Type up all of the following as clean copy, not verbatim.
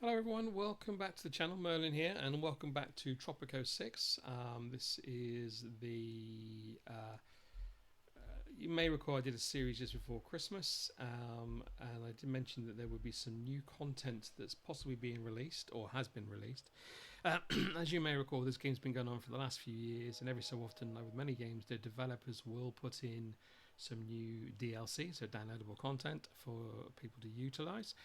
Hello everyone, welcome back to the channel. Merlin here, and welcome back to Tropico 6. This is the... you may recall I did a series just before Christmas, and I did mention that there would be some new content that's possibly being released, or has been released. As you may recall, this game's been going on for the last few years, and every so often, like with many games, the developers will put in some new DLC, so downloadable content for people to utilize.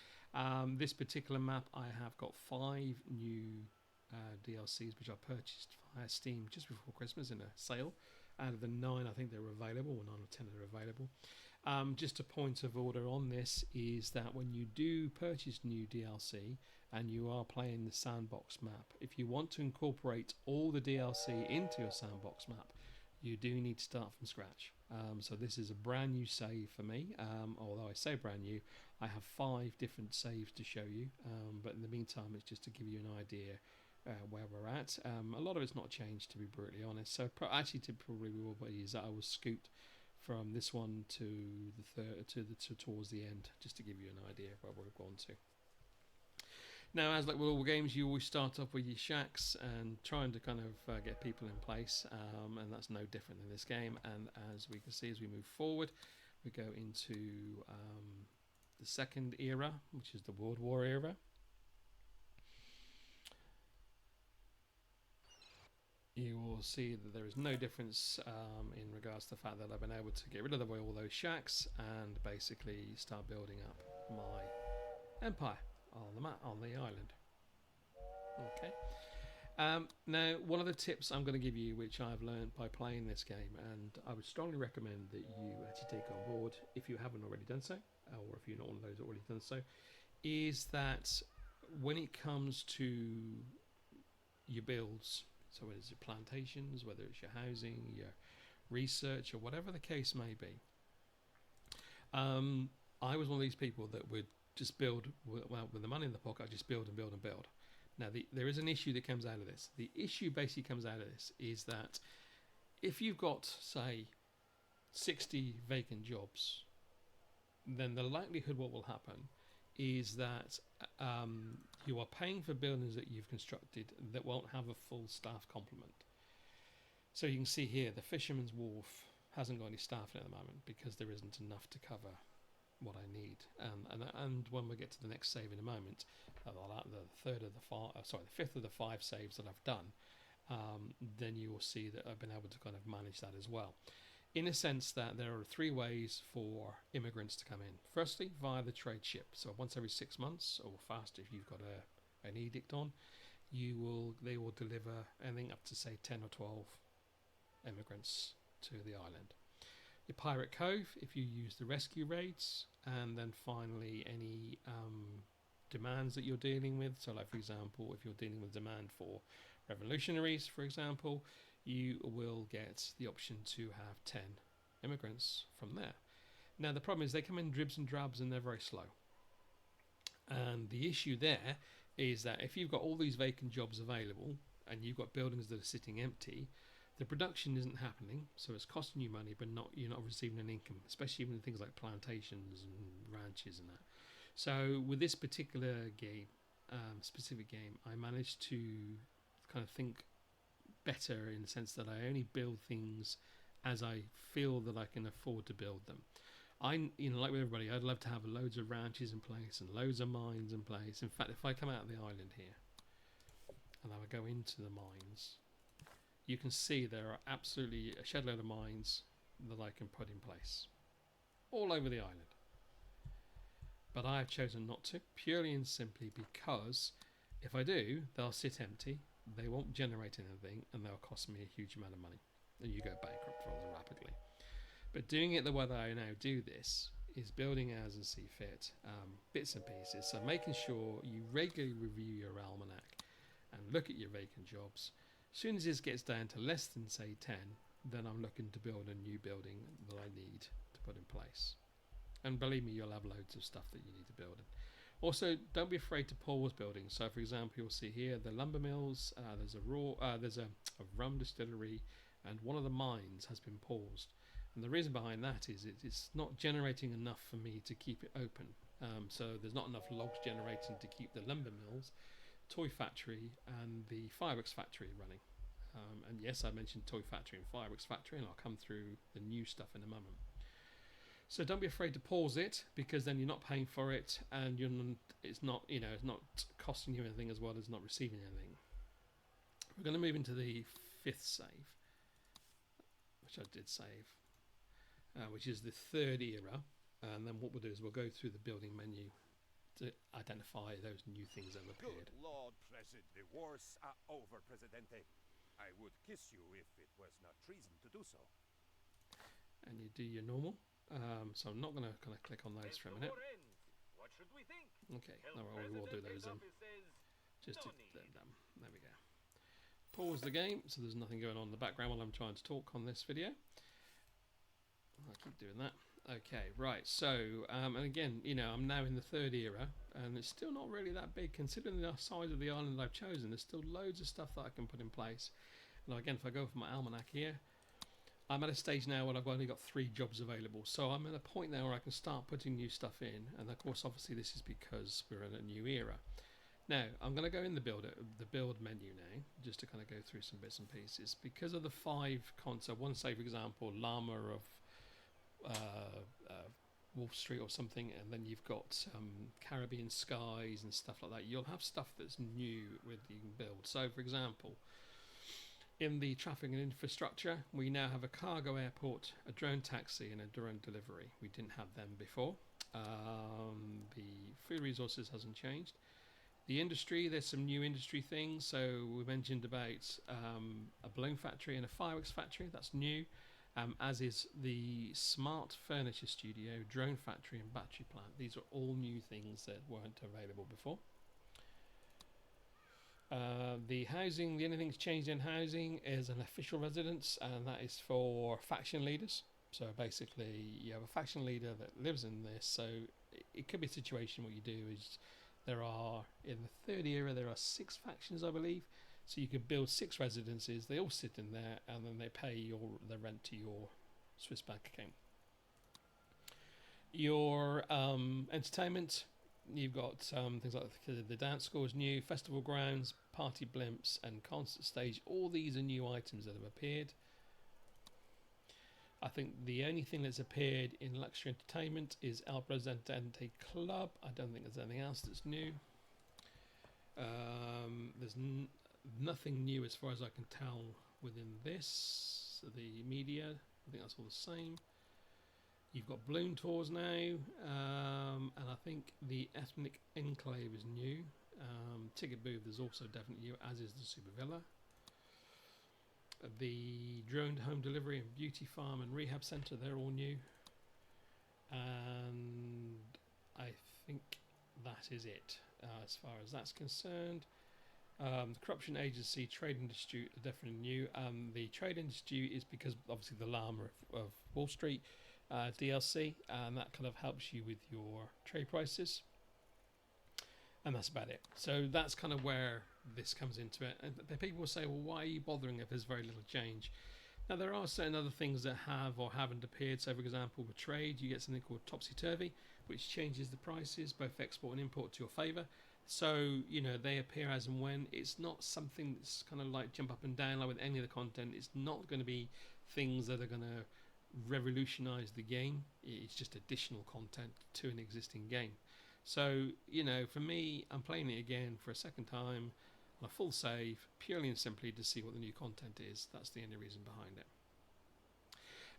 This particular map, I have got 5 new DLCs which I purchased via Steam just before Christmas in a sale. Out of the 9, I think they were available, or 9 or 10 are available. Just a point of order on this is that when you do purchase new DLC and you are playing the Sandbox map, if you want to incorporate all the DLC into your Sandbox map, you do need to start from scratch. So this is a brand new save for me. Although I say brand new, I have 5 different saves to show you. But in the meantime, it's just to give you an idea where we're at. A lot of it's not changed, to be brutally honest. So actually, probably will be is that I will scoot from this one to the third to towards the end, just to give you an idea of where we've gone to. Now, as like with all games, you always start off with your shacks and trying to kind of get people in place, and that's no different in this game. And as we can see, as we move forward, we go into the second era, which is the World War era. You will see that there is no difference in regards to the fact that I've been able to get rid of all those shacks and basically start building up my empire on the island. Okay. Now, one of the tips I'm going to give you, which I've learned by playing this game, and I would strongly recommend that you actually take on board if you haven't already done so, or if you're not one of those that already done so, is that when it comes to your builds, so whether it's your plantations, whether it's your housing, your research, or whatever the case may be, I was one of these people that would just build, well, with the money in the pocket, I just build and build and build. Now, there is an issue that comes out of this. The issue basically comes out of this is that if you've got, say, 60 vacant jobs, then the likelihood what will happen is that you are paying for buildings that you've constructed that won't have a full staff complement. So you can see here, the Fisherman's Wharf hasn't got any staff in it at the moment because there isn't enough to cover what I need, and when we get to the next save in a moment, the fifth of the 5 saves that I've done, then you will see that I've been able to kind of manage that as well, in a sense that there are 3 ways for immigrants to come in. Firstly, via the trade ship. So once every 6 months, or faster if you've got an edict on, they will deliver anything up to say 10 or 12 immigrants to the island. Your Pirate Cove, if you use the rescue raids, and then finally any demands that you're dealing with. So, like for example, if you're dealing with demand for revolutionaries, for example, you will get the option to have 10 immigrants from there. Now, the problem is they come in dribs and drabs and they're very slow. And the issue there is that if you've got all these vacant jobs available and you've got buildings that are sitting empty, the production isn't happening, so it's costing you money, but you're not receiving an income, especially even things like plantations and ranches and that. So with this particular game, specific game, I managed to kind of think better in the sense that I only build things as I feel that I can afford to build them. Like with everybody, I'd love to have loads of ranches in place and loads of mines in place. In fact, if I come out of the island here and I would go into the mines, you can see there are absolutely a shed load of mines that I can put in place all over the island. But I have chosen not to, purely and simply because if I do, they'll sit empty, they won't generate anything, and they'll cost me a huge amount of money, and you go bankrupt rather rapidly. But doing it the way that I now do this is building as I see fit, bits and pieces. So making sure you regularly review your almanac and look at your vacant jobs. As soon as this gets down to less than say 10, then I'm looking to build a new building that I need to put in place. And believe me, you'll have loads of stuff that you need to build. Also, don't be afraid to pause buildings. So, for example, you'll see here the lumber mills. There's a rum distillery, and one of the mines has been paused. And the reason behind that is it's not generating enough for me to keep it open. So there's not enough logs generating to keep the lumber mills, toy factory, and the fireworks factory running. And yes, I mentioned toy factory and fireworks factory, and I'll come through the new stuff in a moment. So don't be afraid to pause it, because then you're not paying for it, and it's not it's not costing you anything as well as not receiving anything. We're going to move into the 5th save, which I did save, which is the 3rd era. And then what we'll do is we'll go through the building menu to identify those new things that have appeared. Good Lord, President, the wars are over, Presidente. I would kiss you if it was not treason to do so. And you do your normal. So I'm not going to kind of click on those for a minute. What should we think? Okay, no, we will do those then. Just to, there we go. Pause the game, so there's nothing going on in the background while I'm trying to talk on this video. I'll keep doing that. Okay, right, so, and again, I'm now in the 3rd era, and it's still not really that big, considering the size of the island I've chosen. There's still loads of stuff that I can put in place. And again, if I go for my almanac here, I'm at a stage now where I've only got 3 jobs available. So I'm at a point now where I can start putting new stuff in, and of course, obviously, this is because we're in a new era. Now, I'm going to go in the build menu now, just to kind of go through some bits and pieces. Because of the 5 concepts, one, say, for example, llama of Wolf Street or something, and then you've got Caribbean skies and stuff like that. You'll have stuff that's new with you can build. So, for example, in the traffic and infrastructure, we now have a cargo airport, a drone taxi, and a drone delivery. We didn't have them before. The food resources hasn't changed. The industry, there's some new industry things. So we mentioned about a balloon factory and a fireworks factory. That's new. As is the smart furniture studio, drone factory, and battery plant. These are all new things that weren't available before. The housing, the only thing that's changed in housing is an official residence, and that is for faction leaders. So basically, you have a faction leader that lives in this. So it could be a situation. What you do is there are, in the 3rd era, there are 6 factions, I believe. So you can build 6 residences. They all sit in there, and then they pay the rent to your Swiss bank account. Your entertainment, you've got things like the dance school is new, festival grounds, party blimps, and concert stage. All these are new items that have appeared. I think the only thing that's appeared in luxury entertainment is El Presidente Club. I don't think there's anything else that's new. There's nothing new as far as I can tell within this. The media, I think that's all the same. You've got balloon tours now, and I think the ethnic enclave is new. Ticket booth is also definitely new, as is the super villa. The drone home delivery and beauty farm and rehab centre, they're all new. And I think that is it as far as that's concerned. The corruption agency, trade industry are definitely new. The trade industry is because obviously the llama of Wall Street DLC, and that kind of helps you with your trade prices. And that's about it. So that's kind of where this comes into it. And people will say, well, why are you bothering if there's very little change? Now, there are certain other things that have or haven't appeared. So, for example, with trade, you get something called topsy-turvy, which changes the prices, both export and import, to your favour. So, they appear as and when. It's not something that's kind of like jump up and down like with any of the content. It's not going to be things that are going to revolutionise the game. It's just additional content to an existing game. So, for me, I'm playing it again for a second time on a full save, purely and simply to see what the new content is. That's the only reason behind it.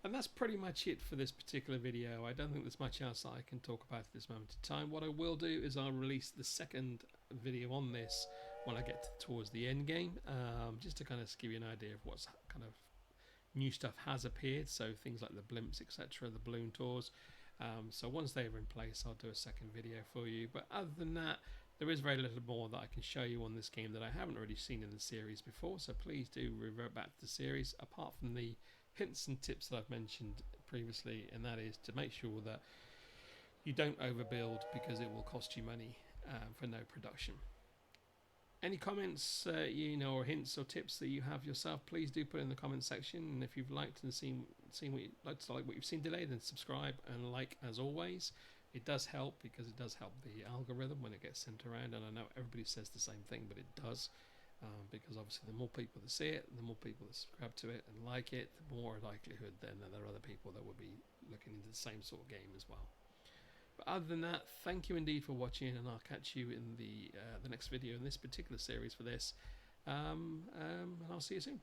And that's pretty much it for this particular video. I don't think there's much else that I can talk about at this moment in time. What I will do is I'll release the second video on this when I get towards the end game, just to kind of give you an idea of what's kind of new stuff has appeared. So things like the blimps, etc., the balloon tours. So once they are in place, I'll do a second video for you. But other than that, there is very little more that I can show you on this game that I haven't already seen in the series before. So please do revert back to the series, apart from the hints and tips that I've mentioned previously, and that is to make sure that you don't overbuild, because it will cost you money for no production. Any comments, or hints or tips that you have yourself, please do put in the comment section. And if you've liked and seen what you've seen today, then subscribe and like as always. It does help because it does help the algorithm when it gets sent around, and I know everybody says the same thing, but it does, because obviously the more people that see it, the more people that subscribe to it and like it, the more likelihood then that there are other people that will be looking into the same sort of game as well. But other than that, thank you indeed for watching, and I'll catch you in the next video in this particular series for this, and I'll see you soon.